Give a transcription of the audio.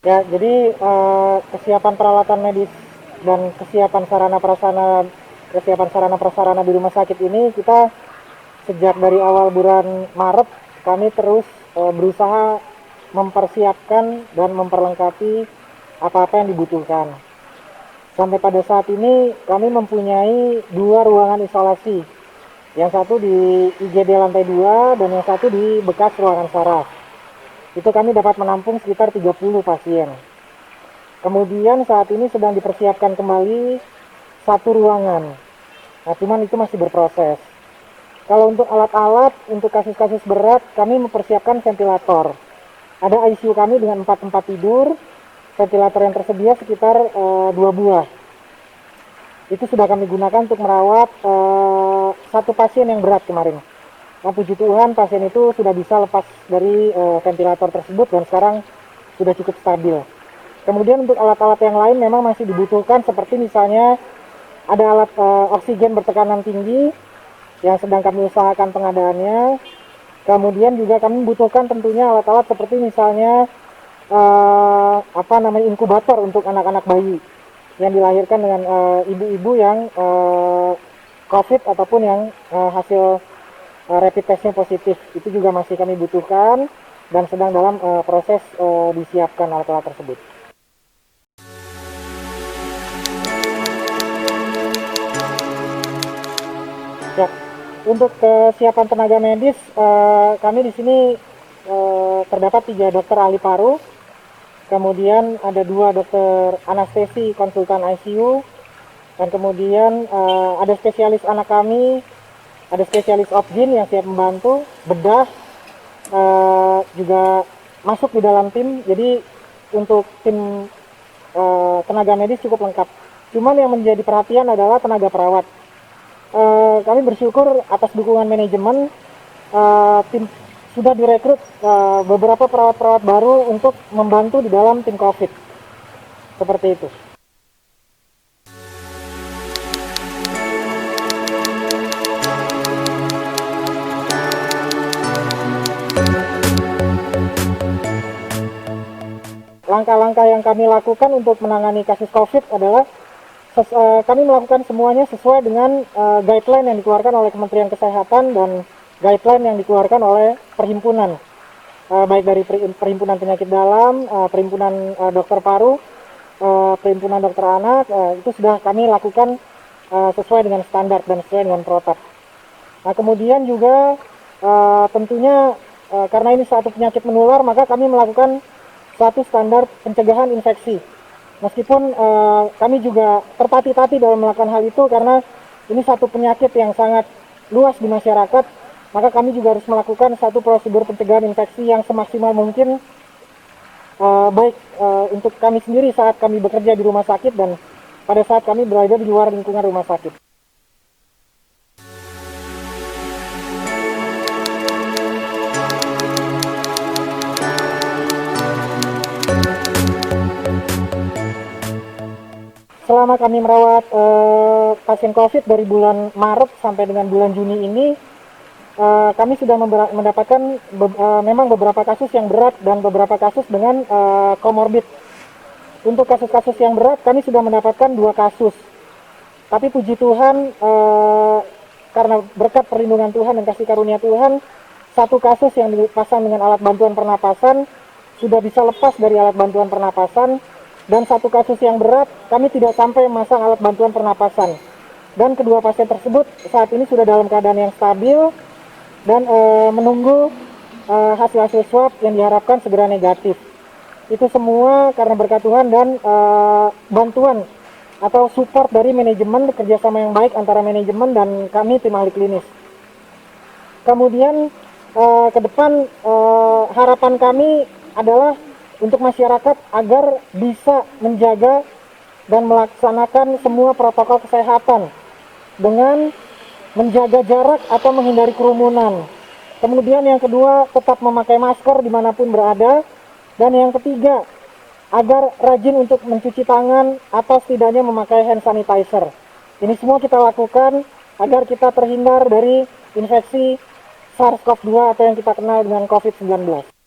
Ya, jadi kesiapan peralatan medis dan kesiapan sarana prasarana di rumah sakit ini kita sejak dari awal bulan Maret kami terus berusaha mempersiapkan dan memperlengkapi apa-apa yang dibutuhkan. Sampai pada saat ini kami mempunyai 2 ruangan isolasi. Yang satu di IGD lantai 2 dan yang satu di bekas ruangan saraf. Itu kami dapat menampung sekitar 30 pasien. Kemudian saat ini sedang dipersiapkan kembali satu ruangan. Nah, cuman itu masih berproses. Kalau untuk alat-alat, untuk kasus-kasus berat, kami mempersiapkan ventilator. Ada ICU kami dengan 4 tempat tidur, ventilator yang tersedia sekitar 2 buah. Itu sudah kami gunakan untuk merawat satu pasien yang berat kemarin. Nah, puji Tuhan pasien itu sudah bisa lepas dari ventilator tersebut dan sekarang sudah cukup stabil. Kemudian untuk alat-alat yang lain memang masih dibutuhkan, seperti misalnya ada alat oksigen bertekanan tinggi yang sedang kami usahakan pengadaannya. Kemudian juga kami membutuhkan tentunya alat-alat seperti misalnya inkubator untuk anak-anak bayi yang dilahirkan dengan ibu-ibu yang COVID ataupun yang hasil rapid testnya positif. Itu juga masih kami butuhkan dan sedang dalam proses disiapkan alat-alat tersebut. Ya, untuk kesiapan tenaga medis, kami di sini terdapat 3 dokter ahli paru, kemudian ada 2 dokter anestesi konsultan ICU, dan kemudian ada spesialis anak kami, ada spesialis obgyn yang siap membantu, bedah juga masuk di dalam tim. Jadi untuk tim tenaga medis cukup lengkap. Cuman yang menjadi perhatian adalah tenaga perawat. Kami bersyukur atas dukungan manajemen, tim sudah direkrut beberapa perawat-perawat baru untuk membantu di dalam tim COVID. Seperti itu. Langkah-langkah yang kami lakukan untuk menangani kasus COVID adalah kami melakukan semuanya sesuai dengan guideline yang dikeluarkan oleh Kementerian Kesehatan dan guideline yang dikeluarkan oleh perhimpunan, baik dari Perhimpunan Penyakit Dalam, Perhimpunan Dokter Paru, Perhimpunan Dokter Anak. Itu sudah kami lakukan sesuai dengan standar dan sesuai dengan protap. Nah, kemudian juga tentunya karena ini satu penyakit menular, maka kami melakukan suatu standar pencegahan infeksi. Meskipun kami juga tertatih-tatih dalam melakukan hal itu karena ini satu penyakit yang sangat luas di masyarakat, maka kami juga harus melakukan satu prosedur pencegahan infeksi yang semaksimal mungkin, baik untuk kami sendiri saat kami bekerja di rumah sakit dan pada saat kami berada di luar lingkungan rumah sakit. Selama kami merawat pasien COVID dari bulan Maret sampai dengan bulan Juni ini, kami sudah mendapatkan memang beberapa kasus yang berat dan beberapa kasus dengan komorbid. Untuk kasus-kasus yang berat kami sudah mendapatkan 2 kasus. Tapi puji Tuhan, karena berkat perlindungan Tuhan dan kasih karunia Tuhan, 1 kasus yang dipasang dengan alat bantuan pernapasan sudah bisa lepas dari alat bantuan pernapasan. Dan 1 kasus yang berat, kami tidak sampai memasang alat bantuan pernapasan. Dan kedua pasien tersebut saat ini sudah dalam keadaan yang stabil dan menunggu hasil-hasil swab yang diharapkan segera negatif. Itu semua karena berkat Tuhan dan bantuan atau support dari manajemen, kerjasama yang baik antara manajemen dan kami tim ahli klinis. Kemudian ke depan harapan kami adalah untuk masyarakat agar bisa menjaga dan melaksanakan semua protokol kesehatan dengan menjaga jarak atau menghindari kerumunan. Kemudian yang kedua, tetap memakai masker dimanapun berada. Dan yang ketiga, agar rajin untuk mencuci tangan atau setidaknya memakai hand sanitizer. Ini semua kita lakukan agar kita terhindar dari infeksi SARS-CoV-2 atau yang kita kenal dengan COVID-19.